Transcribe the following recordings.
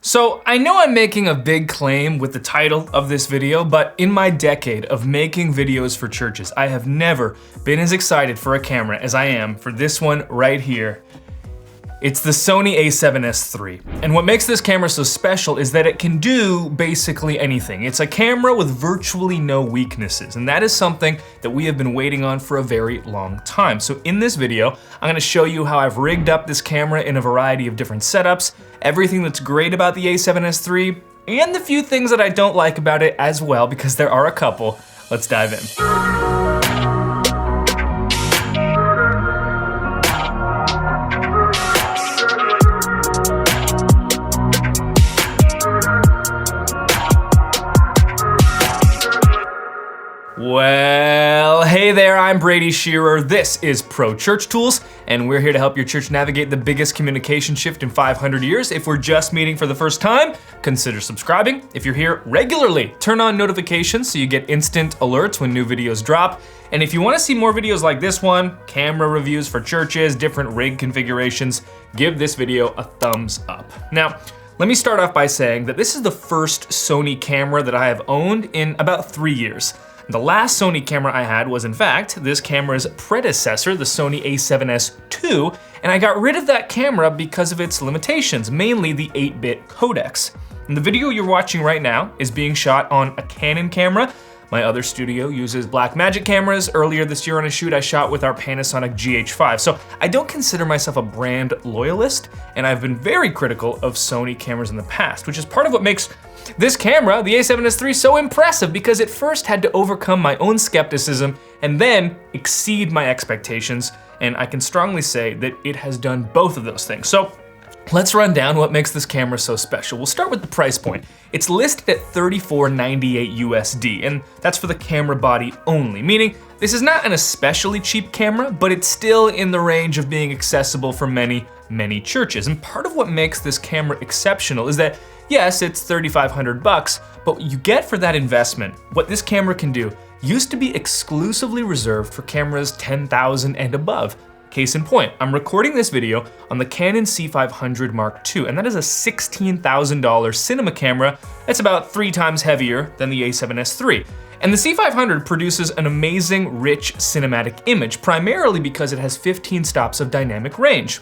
So I know I'm making a big claim with the title of this video, but in my decade of making videos for churches, I have never been as excited for a camera as I am for this one right here. It's the Sony A7S III. And what makes this camera so special is that it can do basically anything. It's a camera with virtually no weaknesses, and that is something that we have been waiting on for a very long time. So in this video, I'm gonna show you how I've rigged up this camera in a variety of different setups, everything that's great about the A7S III, and the few things that I don't like about it as well, because there are a couple. Let's dive in. Well, hey there, I'm Brady Shearer. This is Pro Church Tools, and we're here to help your church navigate the biggest communication shift in 500 years. If we're just meeting for the first time, consider subscribing. If you're here regularly, turn on notifications so you get instant alerts when new videos drop. And if you want to see more videos like this one, camera reviews for churches, different rig configurations, give this video a thumbs up. Now, let me start off by saying that this is the first Sony camera that I have owned in about 3 years. The last Sony camera I had was, in fact, this camera's predecessor, the Sony A7S II, and I got rid of that camera because of its limitations, mainly the 8-bit codecs. And the video you're watching right now is being shot on a Canon camera. My other studio uses Blackmagic cameras. Earlier this year on a shoot I shot with our Panasonic GH5. So I don't consider myself a brand loyalist, and I've been very critical of Sony cameras in the past, which is part of what makes this camera, the A7S III, so impressive, because it first had to overcome my own skepticism and then exceed my expectations, and I can strongly say that it has done both of those things. So let's run down what makes this camera so special. We'll start with the price point. It's listed at $34.98 USD, and that's for the camera body only, meaning this is not an especially cheap camera, but it's still in the range of being accessible for many, many churches. And part of what makes this camera exceptional is that, yes, it's $3,500 bucks, but what you get for that investment, what this camera can do, used to be exclusively reserved for cameras 10,000 and above. Case in point, I'm recording this video on the Canon C500 Mark II, and that is a $16,000 cinema camera that's about 3 times heavier than the A7S III. And the C500 produces an amazing, rich cinematic image, primarily because it has 15 stops of dynamic range.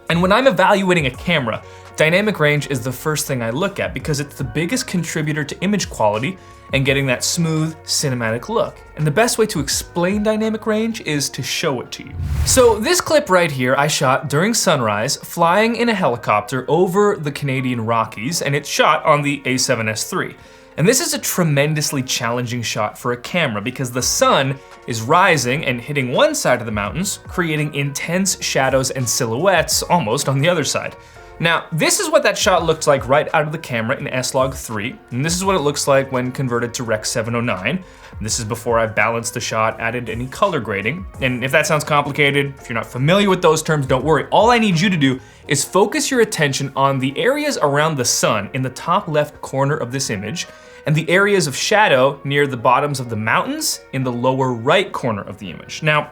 And when I'm evaluating a camera, dynamic range is the first thing I look at because it's the biggest contributor to image quality and getting that smooth cinematic look. And the best way to explain dynamic range is to show it to you. So this clip right here I shot during sunrise, flying in a helicopter over the Canadian Rockies, and it's shot on the A7S III. And this is a tremendously challenging shot for a camera because the sun is rising and hitting one side of the mountains, creating intense shadows and silhouettes almost on the other side. Now, this is what that shot looked like right out of the camera in S-Log3, and this is what it looks like when converted to Rec. 709. This is before I've balanced the shot, added any color grading. And if that sounds complicated, if you're not familiar with those terms, don't worry. All I need you to do is focus your attention on the areas around the sun in the top left corner of this image, and the areas of shadow near the bottoms of the mountains in the lower right corner of the image. Now,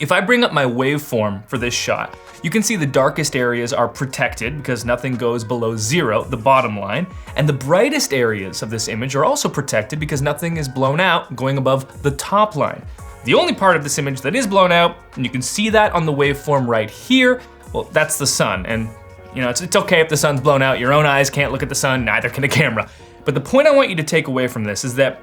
if I bring up my waveform for this shot, you can see the darkest areas are protected because nothing goes below 0, the bottom line, and the brightest areas of this image are also protected because nothing is blown out going above the top line. The only part of this image that is blown out, and you can see that on the waveform right here, well, that's the sun. And you know, it's okay if the sun's blown out, your own eyes can't look at the sun, neither can a camera. But the point I want you to take away from this is that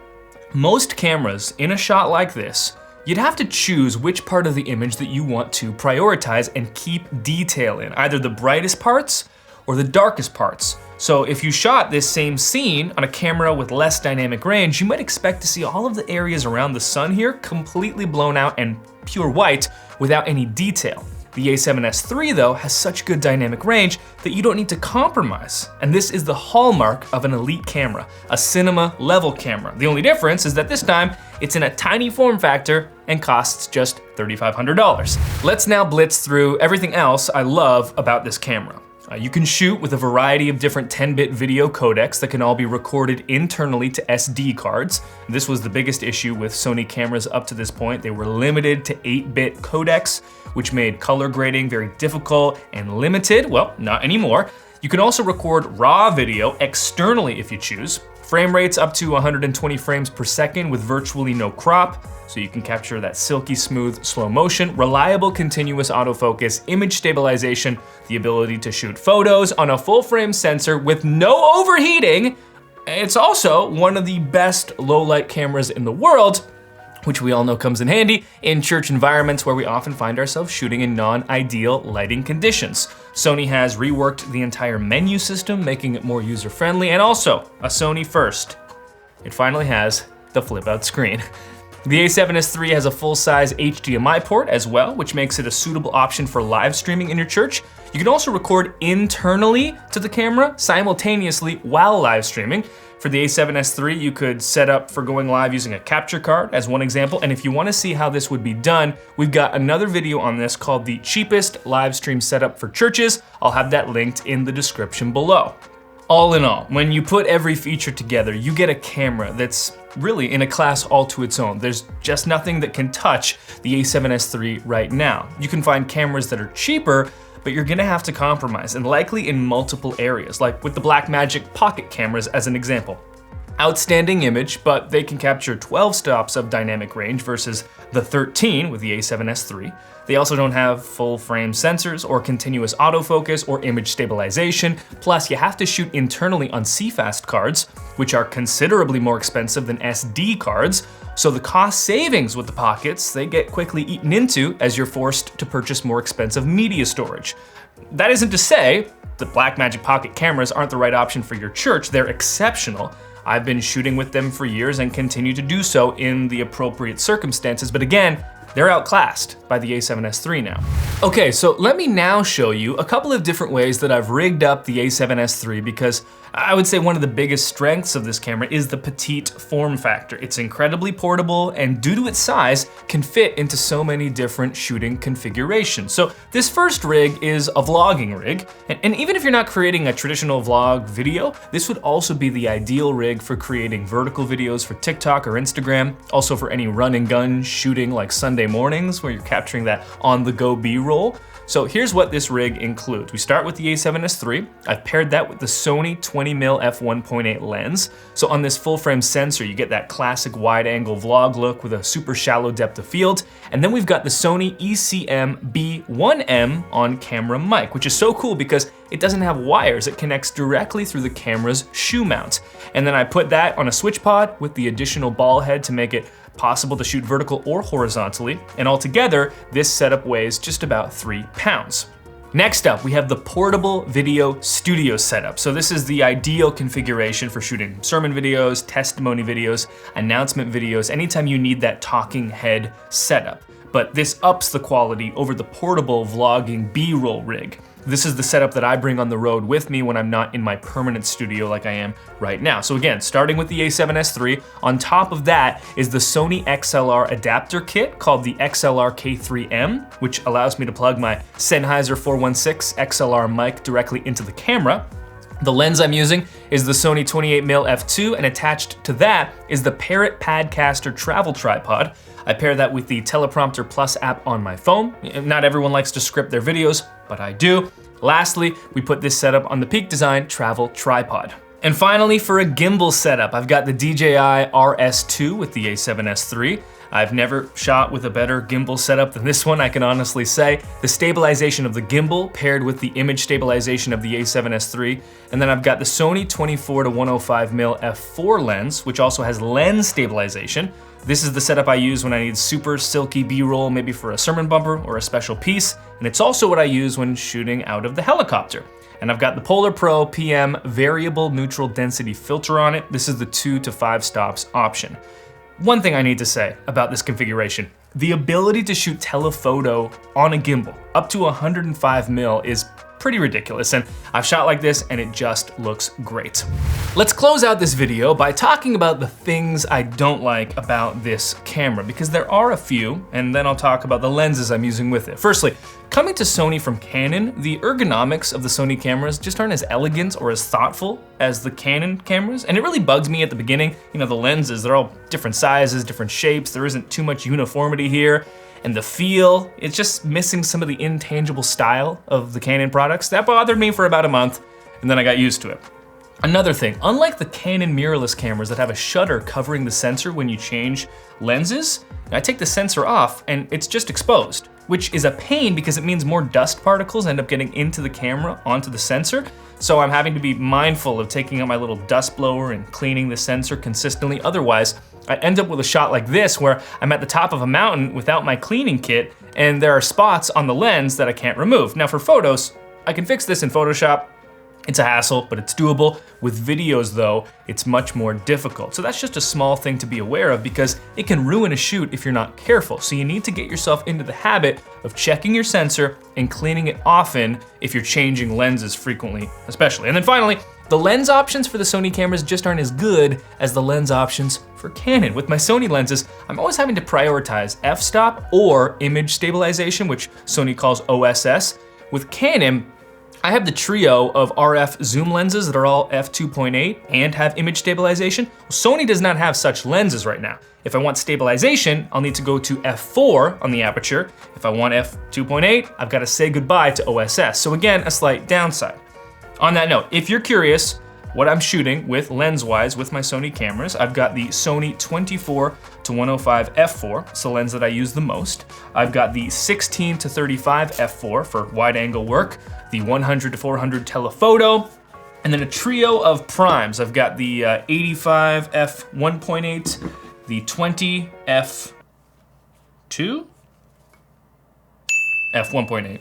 most cameras in a shot like this, you'd have to choose which part of the image that you want to prioritize and keep detail in, either the brightest parts or the darkest parts. So if you shot this same scene on a camera with less dynamic range, you might expect to see all of the areas around the sun here completely blown out and pure white without any detail. The A7S III, though, has such good dynamic range that you don't need to compromise. And this is the hallmark of an elite camera, a cinema level camera. The only difference is that this time it's in a tiny form factor and costs just $3,500. Let's now blitz through everything else I love about this camera. You can shoot with a variety of different 10-bit video codecs that can all be recorded internally to SD cards. This was the biggest issue with Sony cameras up to this point. They were limited to 8-bit codecs, which made color grading very difficult and limited. Well, not anymore. You can also record raw video externally if you choose. Frame rates up to 120 frames per second with virtually no crop, so you can capture that silky smooth slow motion, reliable continuous autofocus, image stabilization, the ability to shoot photos on a full frame sensor with no overheating. It's also one of the best low light cameras in the world, which we all know comes in handy in church environments where we often find ourselves shooting in non-ideal lighting conditions. Sony has reworked the entire menu system, making it more user-friendly, and also a Sony first. It finally has the flip-out screen. The A7S III has a full-size HDMI port as well, which makes it a suitable option for live streaming in your church. You can also record internally to the camera simultaneously while live streaming. For the A7S III, you could set up for going live using a capture card as one example, and if you want to see how this would be done, we've got another video on this called the cheapest live stream setup for churches. I'll have that linked in the description below. All in all, when you put every feature together, you get a camera that's really in a class all to its own. There's just nothing that can touch the A7S III right now. You can find cameras that are cheaper, but you're gonna have to compromise, and likely in multiple areas, like with the Blackmagic pocket cameras as an example. Outstanding image, but they can capture 12 stops of dynamic range versus the 13 with the A7S III. They also don't have full frame sensors or continuous autofocus or image stabilization. Plus, you have to shoot internally on CFast cards, which are considerably more expensive than SD cards. So the cost savings with the pockets, they get quickly eaten into as you're forced to purchase more expensive media storage. That isn't to say the Blackmagic Pocket cameras aren't the right option for your church. They're exceptional. I've been shooting with them for years and continue to do so in the appropriate circumstances, but again, they're outclassed by the A7S III now. Okay, so let me now show you a couple of different ways that I've rigged up the A7S III, because I would say one of the biggest strengths of this camera is the petite form factor. It's incredibly portable, and due to its size, can fit into so many different shooting configurations. So this first rig is a vlogging rig, and even if you're not creating a traditional vlog video, this would also be the ideal rig for creating vertical videos for TikTok or Instagram, also for any run and gun shooting like Sunday mornings where you're capturing that on-the-go B-roll. So here's what this rig includes. We start with the A7S III. I've paired that with the Sony 20mm f1.8 lens. So on this full frame sensor, you get that classic wide angle vlog look with a super shallow depth of field. And then we've got the Sony ECM B1M on camera mic, which is so cool because it doesn't have wires. It connects directly through the camera's shoe mount. And then I put that on a switch pod with the additional ball head to make it possible to shoot vertical or horizontally, and altogether, this setup weighs just about 3 pounds. Next up, we have the portable video studio setup. So this is the ideal configuration for shooting sermon videos, testimony videos, announcement videos, anytime you need that talking head setup. But this ups the quality over the portable vlogging B-roll rig. This is the setup that I bring on the road with me when I'm not in my permanent studio like I am right now. So again, starting with the A7S III, on top of that is the Sony XLR adapter kit called the XLR K3M, which allows me to plug my Sennheiser 416 XLR mic directly into the camera. The lens I'm using is the Sony 28mm f2, and attached to that is the Parrot Padcaster travel tripod. I pair that with the Teleprompter Plus app on my phone. Not everyone likes to script their videos, but I do. Lastly, we put this setup on the Peak Design travel tripod. And finally, for a gimbal setup, I've got the DJI RS2 with the A7S III. I've never shot with a better gimbal setup than this one, I can honestly say. The stabilization of the gimbal paired with the image stabilization of the A7S III. And then I've got the Sony 24-105mm f4 lens, which also has lens stabilization. This is the setup I use when I need super silky B-roll, maybe for a sermon bumper or a special piece. And it's also what I use when shooting out of the helicopter. And I've got the Polar Pro PM variable neutral density filter on it. This is the 2 to 5 stops option. One thing I need to say about this configuration, the ability to shoot telephoto on a gimbal up to 105mm is pretty ridiculous, and I've shot like this and it just looks great. Let's close out this video by talking about the things I don't like about this camera, because there are a few, and then I'll talk about the lenses I'm using with it. Firstly, coming to Sony from Canon, the ergonomics of the Sony cameras just aren't as elegant or as thoughtful as the Canon cameras, and it really bugs me at the beginning. You know, the lenses, they're all different sizes, different shapes, there isn't too much uniformity here. And the feel, it's just missing some of the intangible style of the Canon products. That bothered me for about a month. and then I got used to it. Another thing, unlike the Canon mirrorless cameras that have a shutter covering the sensor when you change lenses, I take the sensor off and it's just exposed, which is a pain because it means more dust particles end up getting into the camera onto the sensor. So I'm having to be mindful of taking out my little dust blower and cleaning the sensor consistently. Otherwise, I end up with a shot like this where I'm at the top of a mountain without my cleaning kit and there are spots on the lens that I can't remove. Now for photos, I can fix this in Photoshop. It's a hassle, but it's doable. With videos though, it's much more difficult. So that's just a small thing to be aware of because it can ruin a shoot if you're not careful. So you need to get yourself into the habit of checking your sensor and cleaning it often if you're changing lenses frequently, especially. And then finally, the lens options for the Sony cameras just aren't as good as the lens options for Canon. With my Sony lenses, I'm always having to prioritize f-stop or image stabilization, which Sony calls OSS. With Canon, I have the trio of RF zoom lenses that are all f2.8 and have image stabilization. Sony does not have such lenses right now. If I want stabilization, I'll need to go to f4 on the aperture. If I want f2.8, I've got to say goodbye to OSS. So again, a slight downside. On that note, if you're curious what I'm shooting with lens-wise with my Sony cameras, I've got the Sony 24 to 105 f4, it's the lens that I use the most. I've got the 16 to 35 f4 for wide-angle work, the 100 to 400 telephoto, and then a trio of primes. I've got the 85 f1.8, the 20 f2, f1.8.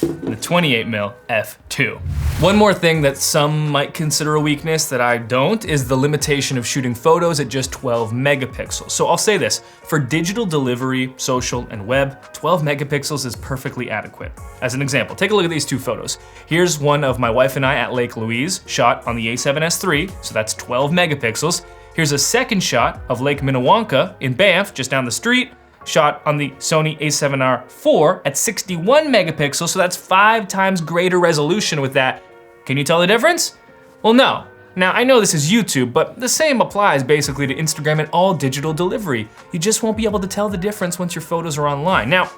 The 28mm f2. One more thing that some might consider a weakness that I don't is the limitation of shooting photos at just 12 megapixels. So I'll say this, for digital delivery, social, and web, 12 megapixels is perfectly adequate. As an example, take a look at these two photos. Here's one of my wife and I at Lake Louise, shot on the A7S III, so that's 12 megapixels. Here's a second shot of Lake Minnewanka in Banff, just down the street, shot on the Sony A7R IV at 61 megapixels, so that's 5 times greater resolution with that. Can you tell the difference? Well, no. Now, I know this is YouTube, but the same applies basically to Instagram and all digital delivery. You just won't be able to tell the difference once your photos are online. Now,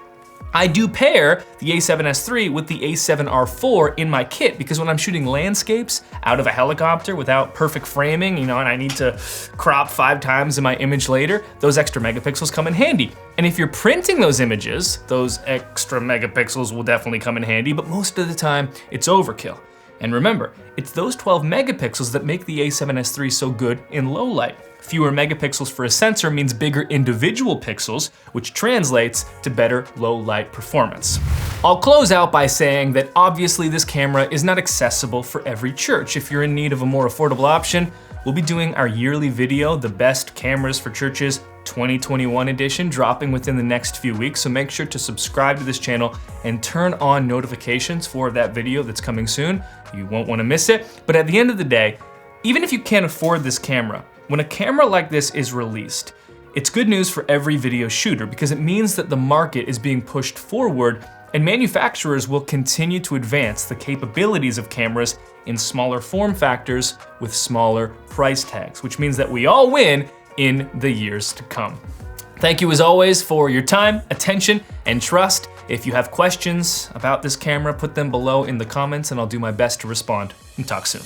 I do pair the A7S III with the A7R IV in my kit because when I'm shooting landscapes out of a helicopter without perfect framing, and I need to crop 5 times in my image later, those extra megapixels come in handy. And if you're printing those images, those extra megapixels will definitely come in handy, but most of the time it's overkill. And remember, it's those 12 megapixels that make the A7S III so good in low light. Fewer megapixels for a sensor means bigger individual pixels, which translates to better low light performance. I'll close out by saying that obviously this camera is not accessible for every church. If you're in need of a more affordable option, we'll be doing our yearly video, The Best Cameras for Churches 2021 edition, dropping within the next few weeks. So make sure to subscribe to this channel and turn on notifications for that video that's coming soon. You won't want to miss it. But at the end of the day, even if you can't afford this camera, when a camera like this is released, it's good news for every video shooter because it means that the market is being pushed forward and manufacturers will continue to advance the capabilities of cameras in smaller form factors with smaller price tags, which means that we all win in the years to come. Thank you as always for your time, attention, and trust. If you have questions about this camera, put them below in the comments and I'll do my best to respond. And talk soon.